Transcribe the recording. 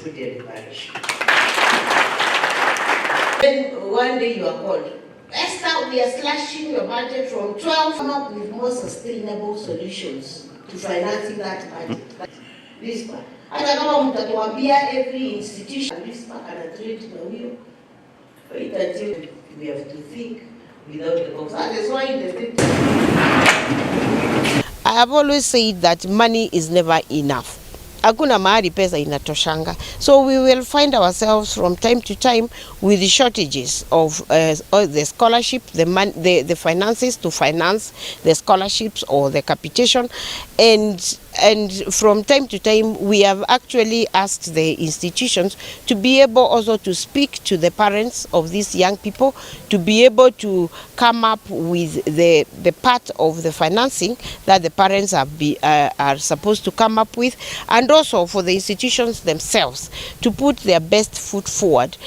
food and parish. Then one day you are called, Esther, we are slashing your budget from 12. Come up with more sustainable solutions to financing that budget. This part. Hata kama mtatuambia every institution, this part can treat na huyo. Wait until we have to think without the box. That is why in the state. I have always said that money is never enough. Hakuna mahali pesa inatoshanga. So we will find ourselves from time to time with the shortages of the scholarship, the finances to finance the scholarships or the capitation, and from time to time we have actually asked the institutions to be able also to speak to the parents of these young people, to be able to come up with the part of the financing that the parents are supposed to come up with, and also for the institutions themselves to put their best foot forward